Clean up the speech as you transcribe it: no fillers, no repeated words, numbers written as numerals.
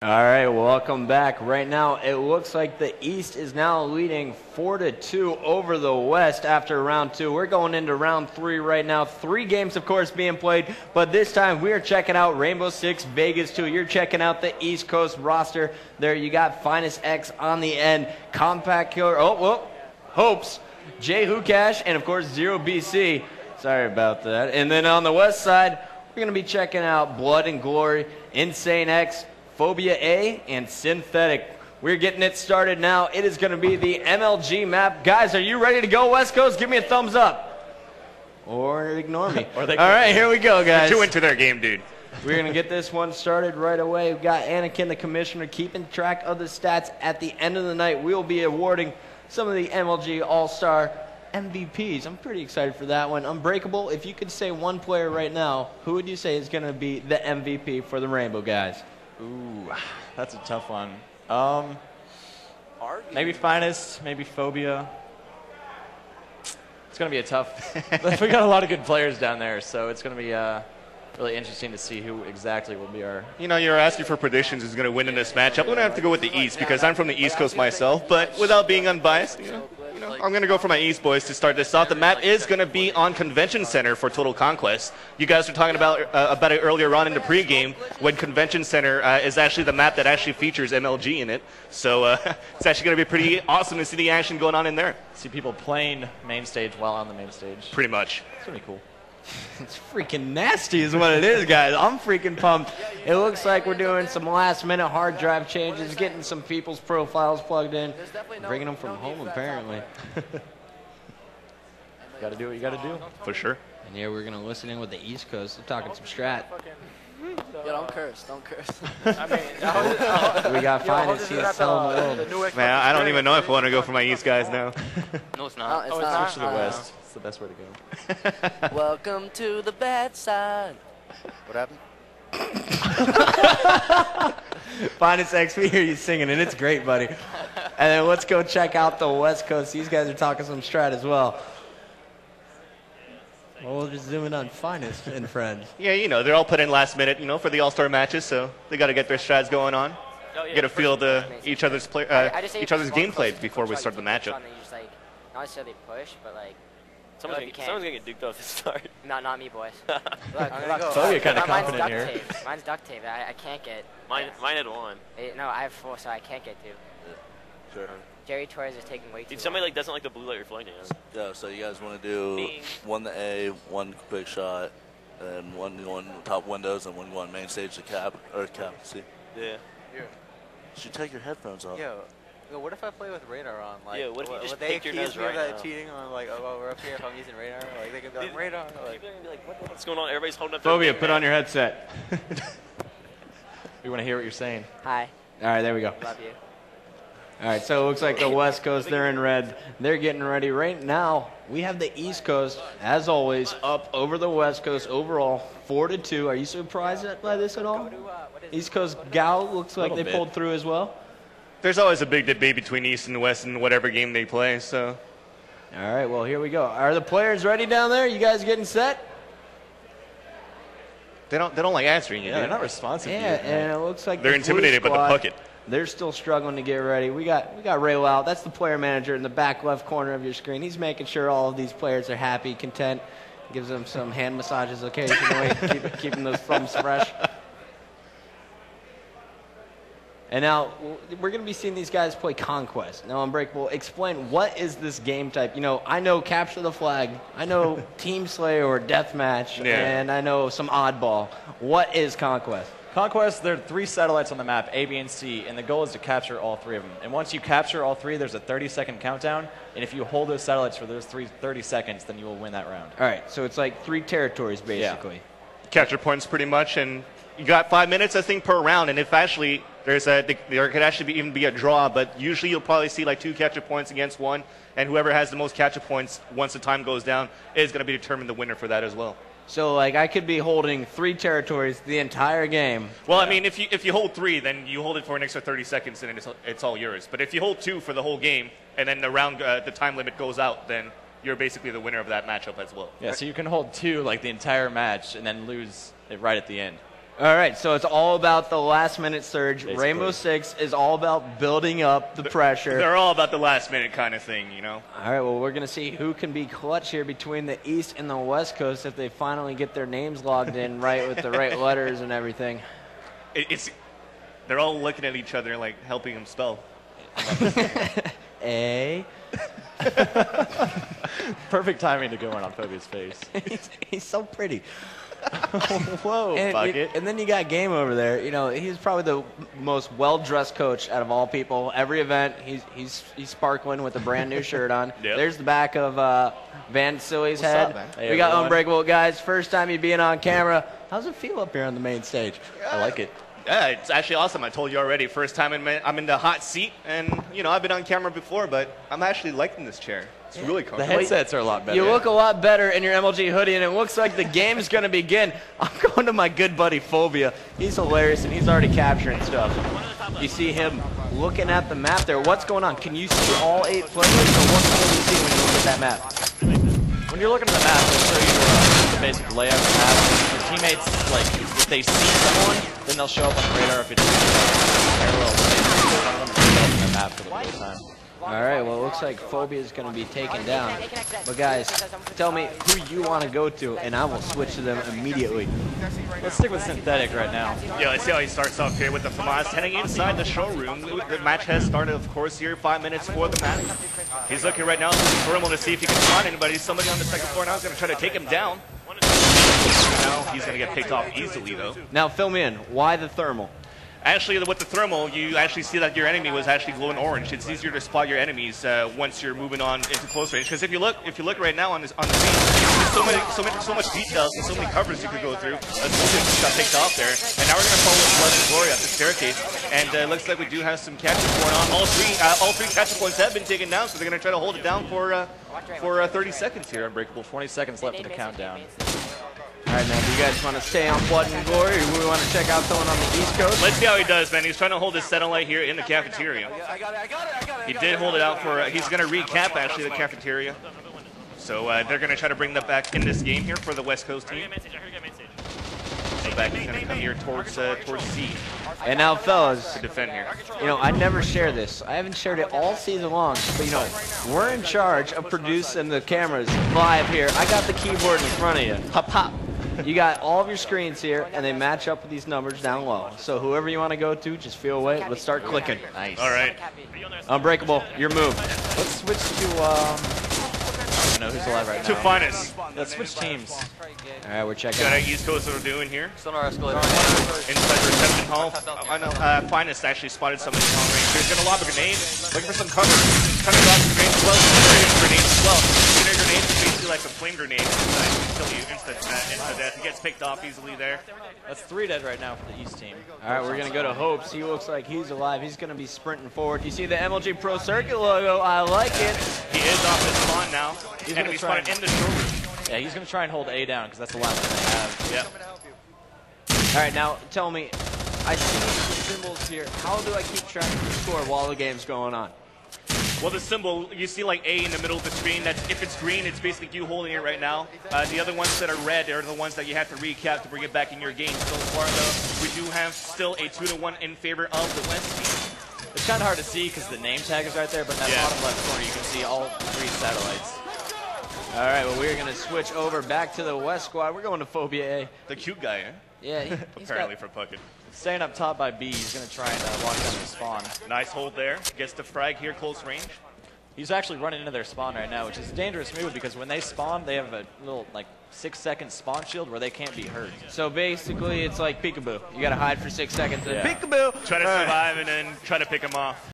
All right, welcome back. Right now, it looks like the East is now leading 4-2 over the West after round 2. We're going into round 3 right now. 3 games, of course, being played, but this time we are checking out Rainbow Six Vegas 2. You're checking out the East Coast roster. There you got Finest X on the end, Compact Killer, Hopez, JwhoJcash, and of course 0BC. Sorry about that. And then on the West side, we're going to be checking out Blood and Glory, Insane X, Phobia A, and Synthetic. We're getting it started now. It is going to be the MLG map. Guys, are you ready to go, West Coast? Give me a thumbs up. Or ignore me. All right, here we go, guys. They're too into their game, dude. We're going to get this one started right away. We've got Anakin, the commissioner, keeping track of the stats. At the end of the night, we'll be awarding some of the MLG All-Star MVPs. I'm pretty excited for that one. Unbreakable, if you could say one player right now, who would you say is going to be the MVP for the Rainbow guys? Ooh, that's a tough one. Maybe Finest, maybe Phobia. It's going to be a tough... we got a lot of good players down there, so it's going to be really interesting to see who exactly will be our... You know, you're asking for predictions who's going to win in this matchup. I'm going to have to go with the East because I'm from the East Coast myself, but without being unbiased, I'm going to go for my East boys to start this off. The map is going to be on Convention Center for Total Conquest. You guys were talking about it earlier on in the pregame when Convention Center is actually the map that actually features MLG in it. So it's actually going to be pretty awesome to see the action going on in there. See people playing main stage while on the main stage. Pretty much. It's going to be cool. It's freaking nasty is what it is, guys. I'm freaking pumped. It looks like we're doing some last-minute hard drive changes, getting some people's profiles plugged in, bringing them from home, apparently. You got to do what you got to do. For sure. And here we're going to listen in with the East Coast. They're talking some strat. Yeah, don't curse. Don't curse. I mean, we got Finest. He's selling the world. Man, I don't even know if I want to go for my East guys now. No, it's not. It's switch to the West. It's the best way to go. Welcome to the bad side. What happened? Finest X, we hear you singing, and it's great, buddy. And then let's go check out the West Coast. These guys are talking some strat as well. Well, we'll just zoom in on Finest and friends. Yeah, you know, they're all put in last minute, for the All-Star matches, so they got to get their strats going on. Get a feel of each other's gameplay before we start the matchup. Not necessarily push, but like... Someone's gonna get duked off to start. Not me, boys. Phobia kind of confident here. Mine's duct tape. I can't get... Mine had 1. No, I have 4, so I can't get 2. Sure. Jerry Torres is taking way too Dude, somebody doesn't like the blue light you're floating on. Yeah, so you guys want to do one the A, one quick shot, and one going top windows, and one going main stage to cap. See? Yeah. Should take your headphones off. Yo, what if I play with radar on? Like, yeah, what if you just they pick your nose right now? cheating on, like, oh, we're up here if I'm using radar? Like, they can be like, radar. Like, they're gonna be like, what's going on? Everybody's holding up Phobia, put on your headset. We want to hear what you're saying. Hi. All right, there we go. Love you. All right, so it looks like the West Coast, they're in red. They're getting ready. Right now, we have the East Coast, as always, up over the West Coast overall, 4-2. Are you surprised by this at all? East Coast Gal looks like they pulled through as well. There's always a big debate between East and West in whatever game they play, so. All right, well, here we go. Are the players ready down there? You guys getting set? They don't like answering you, they're not responsive. Yeah, and it looks like they're intimidated by the bucket. They're still struggling to get ready. We got Ray Lau. That's the player manager in the back left corner of your screen. He's making sure all of these players are happy, content. Gives them some hand massages occasionally, keeping those thumbs fresh. And now we're going to be seeing these guys play Conquest. Now, Unbreakable, explain what is this game type? You know, I know Capture the Flag. I know Team Slay or Deathmatch, and I know some Oddball. What is Conquest? Conquest, there are 3 satellites on the map, A, B, and C, and the goal is to capture all 3 of them. And once you capture all 3, there's a 30-second countdown, and if you hold those satellites for those 30 seconds, then you will win that round. All right, so it's like 3 territories, basically. Yeah. Capture points pretty much, and you got 5 minutes, I think, per round, and if actually there could actually even be a draw, but usually you'll probably see like 2 capture points against 1, and whoever has the most capture points once the time goes down is going to be determined the winner for that as well. So, like, I could be holding 3 territories the entire game. Well, I mean, if you hold 3, then you hold it for an extra 30 seconds, and it's all yours. But if you hold 2 for the whole game, and then the time limit goes out, then you're basically the winner of that matchup as well. Yeah, so you can hold 2 like the entire match, and then lose it right at the end. All right, so it's all about the last-minute surge. Basically. Rainbow Six is all about building up the pressure. They're all about the last minute kind of thing, you know? All right, well, we're going to see who can be clutch here between the East and the West Coast if they finally get their names logged in right with the right letters and everything. They're all looking at each other like helping them spell. A. Perfect timing to go in on Phobia's face. He's so pretty. Whoa, bucket. And then you got Game over there. You know, he's probably the most well-dressed coach out of all people. Every event, he's sparkling with a brand new shirt on. Yep. There's the back of Van Silly's head. up, man? Hey, we got everyone. Unbreakable, guys. First time you being on camera. How's it feel up here on the main stage? I like it. Yeah, it's actually awesome. I told you already. First time I'm in the hot seat, and you know I've been on camera before, but I'm actually liking this chair. It's really The comfortable. headsets are a lot better. You look a lot better in your MLG hoodie, and it looks like the game's going to begin. I'm going to my good buddy Phobia. He's hilarious, and he's already capturing stuff. You see him looking at the map there. What's going on? Can you see all 8 players, or what can you see when you look at that map? When you're looking at the map, it'll show you the basic layout of the map. Your teammates, like, if they see someone, then they'll show up on the radar. If it's parallel, they show up on the map for the first time. All right, well, it looks like Phobia is going to be taken down. But, guys, tell me who you want to go to, and I will switch to them immediately. Let's stick with Synthetic right now. Yeah, let's see how he starts off here with the FAMAS heading inside the showroom. The match has started, of course, here. 5 minutes for the match. He's looking right now for Thermal to see if he can find anybody. Somebody on the second floor now is going to try to take him down. Now he's going to get picked off easily, though. Now, fill me in. Why the Thermal? Actually, with the thermal, you actually see that your enemy was actually glowing orange. It's easier to spot your enemies once you're moving on into close range. Because if you look right now on the scene, there's so much details and so many covers you could go through. Just got picked off there, and now we're gonna follow Blood and Glory up the staircase. And looks like we do have some catches going on. All three catch points have been taken down, so they're gonna try to hold it down for 30 seconds here. Unbreakable. 20 seconds left in the countdown. All right, man, do you guys want to stay on Blood and Glory, or do we want to check out someone on the East Coast? Let's see how he does, man. He's trying to hold his satellite here in the cafeteria. He did hold it out for, he's going to recap, actually, the cafeteria. So they're going to try to bring that back in this game here for the West Coast team. So back is going to come here towards C And now, fellas, to defend here. you know, I never share this. I haven't shared it all season long, but, you know, we're in charge of producing the cameras live here. I got the keyboard in front of you. Hop, hop. You got all of your screens here, and they match up with these numbers down low. So whoever you want to go to, just feel away. Let's start clicking. Nice. All right. Unbreakable, your move. Let's switch to, I don't know who's alive right now. To Finest. Let's switch teams. All right, we're checking Got out. our East Coast what we're doing here. Still on our escalator. Inside the reception hall. I know Finest actually spotted somebody in long range. He's going to lob a grenade. Looking for some cover. Trying to drop some grenades as well. Grenades as well. Grenades is basically like a flame grenade. Kill you instant death. He gets picked off easily there. That's 3 dead right now for the East team. All right, we're going to go to Hopes. He looks like he's alive. He's going to be sprinting forward. You see the MLG Pro Circuit logo. I like it. He is off his spawn now. He's Enemy gonna try spotted in the showroom. Yeah, he's going to try and hold A down because that's the last thing they have. Yep. All right, now tell me, I see the symbols here. How do I keep track of the score while the game's going on? Well, the symbol, you see like A in the middle of the screen. That's, if it's green, it's basically you holding it right now. The other ones that are red are the ones that you have to recap to bring it back in your game. So far, though, we do have still a 2-1 in favor of the West team. It's kind of hard to see because the name tag is right there, but in that bottom left corner, you can see all 3 satellites. All right, well, we're going to switch over back to the West squad. We're going to Phobia A. The cute guy, eh? Yeah, he's Apparently got, for Puckett. Staying up top by B, he's going to try and lock down the spawn. Nice hold there. Gets the frag here, close range. He's actually running into their spawn right now, which is a dangerous move because when they spawn, they have a little, like, 6-second spawn shield where they can't be hurt. so basically, it's like peekaboo. You got to hide for 6 seconds and Yeah. peekaboo. Try to survive and then try to pick him off.